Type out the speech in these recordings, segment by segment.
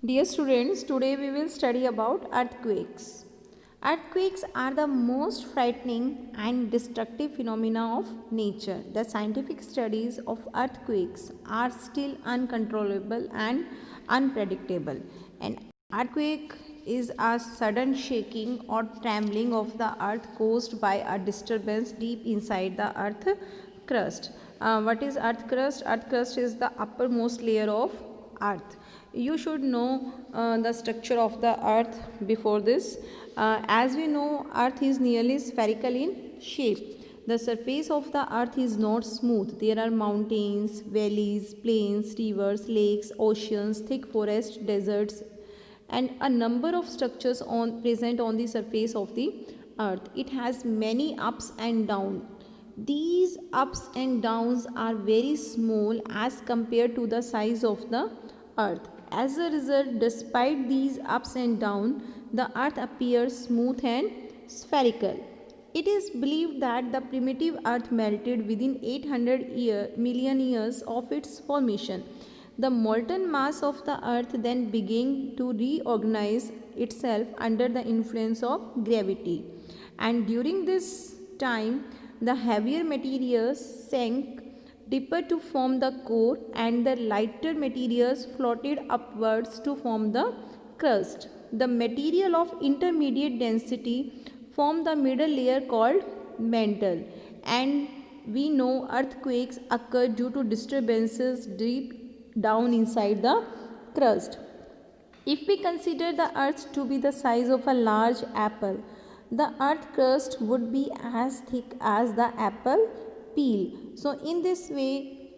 Dear students, today we will study about earthquakes. Earthquakes are the most frightening and destructive phenomena of nature. The scientific studies of earthquakes are still uncontrollable and unpredictable. An earthquake is a sudden shaking or trembling of the earth caused by a disturbance deep inside the earth crust. What is earth crust? Earth crust is the uppermost layer of earth. You should know the structure of the earth before this. As we know, earth is nearly spherical in shape. The surface of the earth is not smooth. There are mountains, valleys, plains, rivers, lakes, oceans, thick forests, deserts, and a number of structures present on the surface of the earth. It has many ups and downs. These ups and downs are very small as compared to the size of the earth. As a result, despite these ups and downs, the earth appears smooth and spherical. It is believed that the primitive earth melted within 800 million years of its formation. The molten mass of the earth then began to reorganize itself under the influence of gravity. And during this time, the heavier materials sank deeper to form the core and the lighter materials floated upwards to form the crust. The material of intermediate density form the middle layer called mantle, and we know earthquakes occur due to disturbances deep down inside the crust. If we consider the earth to be the size of a large apple, the earth crust would be as thick as the apple peel. So, in this way,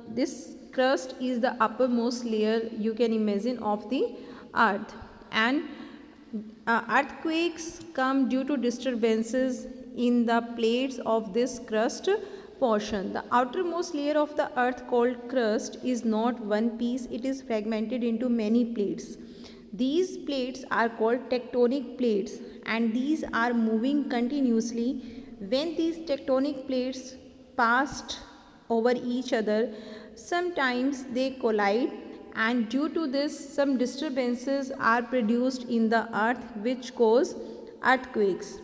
this crust is the uppermost layer you can imagine of the earth. And earthquakes come due to disturbances in the plates of this crust portion. The outermost layer of the earth called crust is not one piece, it is fragmented into many plates. These plates are called tectonic plates, and these are moving continuously. When these tectonic plates passed over each other, sometimes they collide, and due to this some disturbances are produced in the earth which cause earthquakes.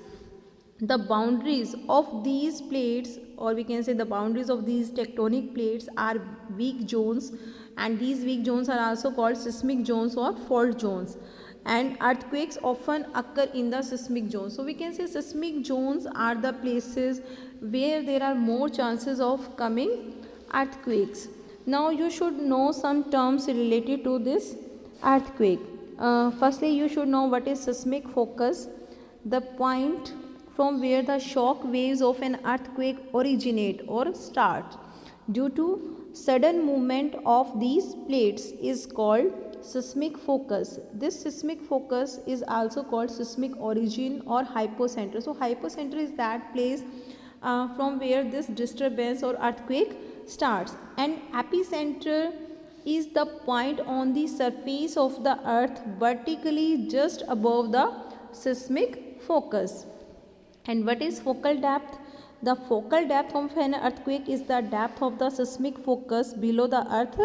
The boundaries of these plates, or we can say the boundaries of these tectonic plates, are weak zones, and these weak zones are also called seismic zones or fault zones, and earthquakes often occur in the seismic zone. So we can say seismic zones are the places where there are more chances of coming earthquakes. Now you should know some terms related to this earthquake. Firstly, you should know what is seismic focus, the point from where the shock waves of an earthquake originate or start due to sudden movement of these plates is called seismic focus. This seismic focus is also called seismic origin or hypocenter. So hypocenter is that place from where this disturbance or earthquake starts, and epicenter is the point on the surface of the earth vertically just above the seismic focus. And what is focal depth? The focal depth of an earthquake is the depth of the seismic focus below the earth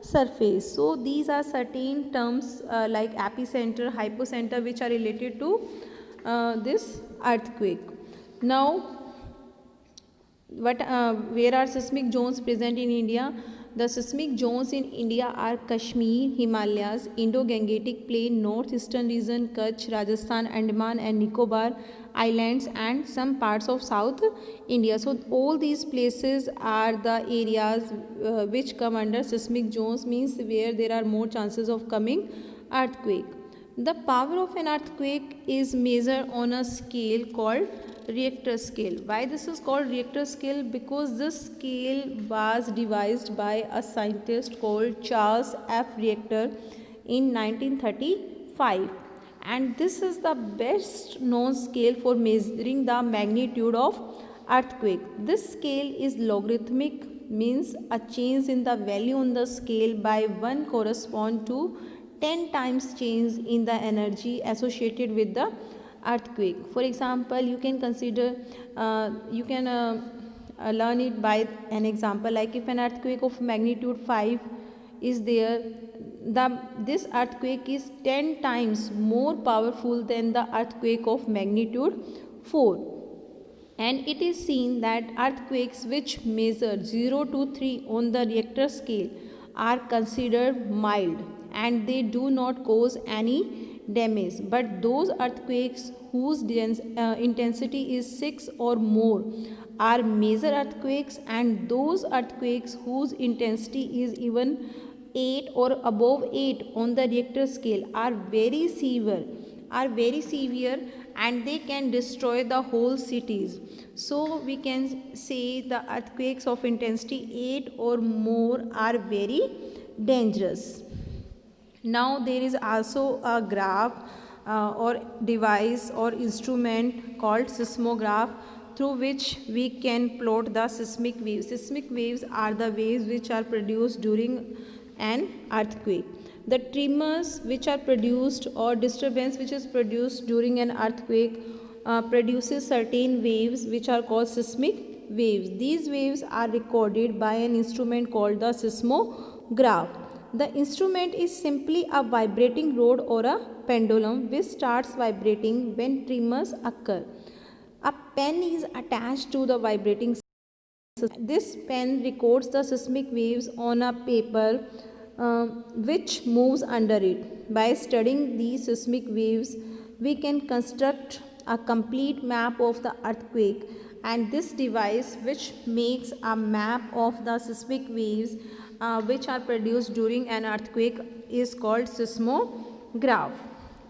surface. So these are certain terms like epicenter, hypocenter, which are related to this earthquake. Now, where are seismic zones present in India? The seismic zones in India are Kashmir, Himalayas, Indo-Gangetic Plain, Northeastern region, Kutch, Rajasthan, Andaman and Nicobar Islands, and some parts of South India. So all these places are the areas which come under seismic zones, means where there are more chances of coming earthquake. The power of an earthquake is measured on a scale called Richter scale. Why this is called Richter scale? Because this scale was devised by a scientist called Charles F. Richter in 1935, and this is the best known scale for measuring the magnitude of earthquake. This scale is logarithmic, means a change in the value on the scale by 1 correspond to 10 times change in the energy associated with the earthquake. For example, you can consider you can learn it by an example, like if an earthquake of magnitude 5 is there, this earthquake is 10 times more powerful than the earthquake of magnitude 4. And it is seen that earthquakes which measure 0 to 3 on the Richter scale are considered mild and they do not cause any damage, but those earthquakes whose intensity is 6 or more are major earthquakes, and those earthquakes whose intensity is even 8 or above 8 on the Richter scale are very severe and they can destroy the whole cities. So we can say the earthquakes of intensity 8 or more are very dangerous. Now there is also a graph or device or instrument called seismograph, through which we can plot the seismic waves. Seismic waves are the waves which are produced during an earthquake. The tremors which are produced or disturbance which is produced during an earthquake produces certain waves which are called seismic waves. These waves are recorded by an instrument called the seismograph. The instrument is simply a vibrating rod or a pendulum which starts vibrating when tremors occur. A pen is attached to the vibrating system. This pen records the seismic waves on a paper which moves under it. By studying these seismic waves, we can construct a complete map of the earthquake, and this device which makes a map of the seismic waves which are produced during an earthquake is called seismograph.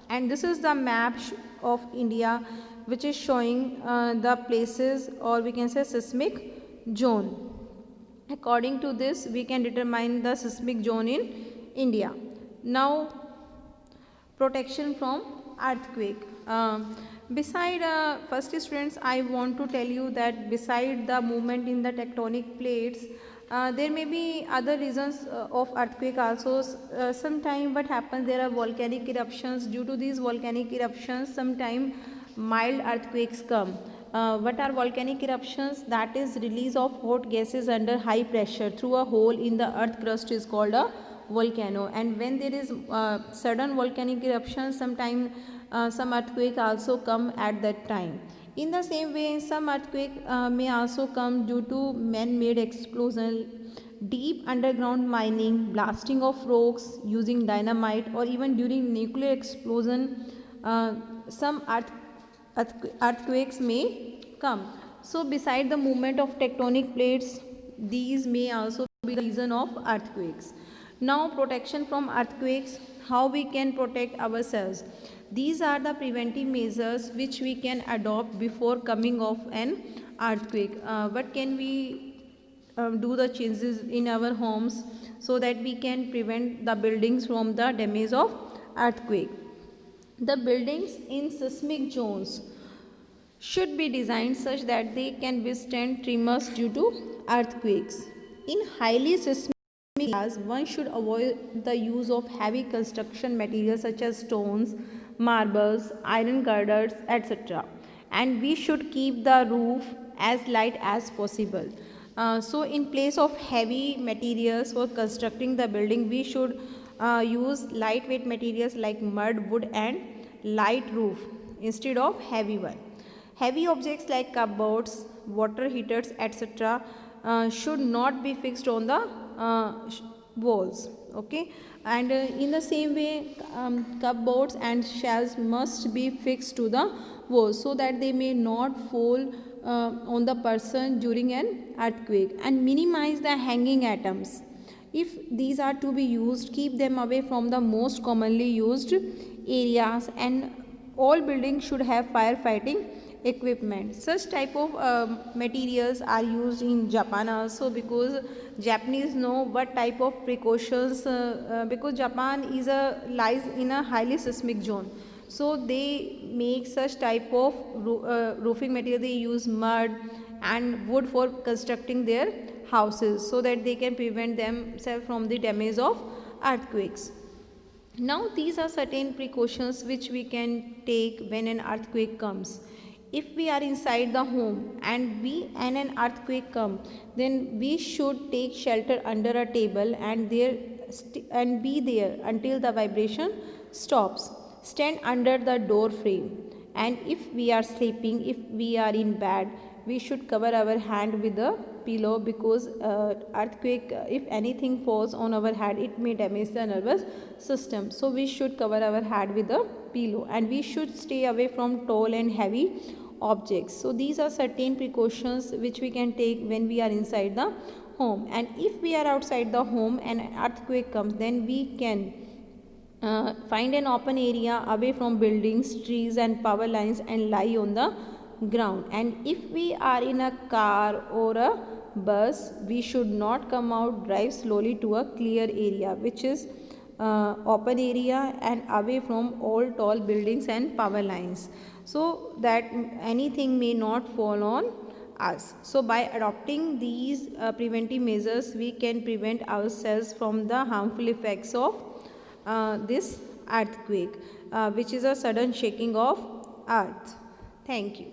And this is the map of India which is showing the places, or we can say seismic zone. According to this, we can determine the seismic zone in India. Now, protection from earthquake. First students, I want to tell you that beside the movement in the tectonic plates, there may be other reasons of earthquake also. Sometime what happens, there are volcanic eruptions. Due to these volcanic eruptions, sometime mild earthquakes come. What are volcanic eruptions? That is release of hot gases under high pressure through a hole in the earth crust is called a volcano. And when there is sudden volcanic eruption, sometime some earthquake also come at that time. In the same way, some earthquake may also come due to man-made explosion, deep underground mining, blasting of rocks using dynamite, or even during nuclear explosion. Some earthquakes may come. So beside the movement of tectonic plates, these may also be the reason of earthquakes. Now, protection from earthquakes, how we can protect ourselves. These are the preventive measures which we can adopt before coming of an earthquake. What can we do the changes in our homes so that we can prevent the buildings from the damage of earthquake. The buildings in seismic zones should be designed such that they can withstand tremors due to earthquakes. In highly seismic areas, one should avoid the use of heavy construction materials such as stones, marbles, iron girders, etc. And we should keep the roof as light as possible. So in place of heavy materials for constructing the building, we should use lightweight materials like mud, wood and light roof instead of heavy one. Heavy objects like cupboards, water heaters, etc. Should not be fixed on the walls. Okay, and in the same way, cupboards and shelves must be fixed to the walls so that they may not fall on the person during an earthquake. And minimize the hanging items. If these are to be used, keep them away from the most commonly used areas, and all buildings should have firefighting equipment. Such type of materials are used in Japan also, because Japanese know what type of precautions, because Japan is lies in a highly seismic zone, so they make such type of roofing material. They use mud and wood for constructing their houses so that they can prevent themselves from the damage of earthquakes. Now these are certain precautions which we can take when an earthquake comes. If we are inside the home and an earthquake come, then we should take shelter under a table, and there and be there until the vibration stops. Stand under the door frame, and if we are sleeping, if we are in bed, we should cover our hand with a pillow, because earthquake, if anything falls on our head, it may damage the nervous system. So we should cover our head with a pillow, and we should stay away from tall and heavy objects. So these are certain precautions which we can take when we are inside the home. And if we are outside the home and an earthquake comes, then we can find an open area away from buildings, trees and power lines, and lie on the ground. And if we are in a car or a bus, we should not come out. Drive slowly to a clear area which is open area and away from all tall buildings and power lines, so that anything may not fall on us. So by adopting these preventive measures, we can prevent ourselves from the harmful effects of this earthquake, which is a sudden shaking of earth. Thank you.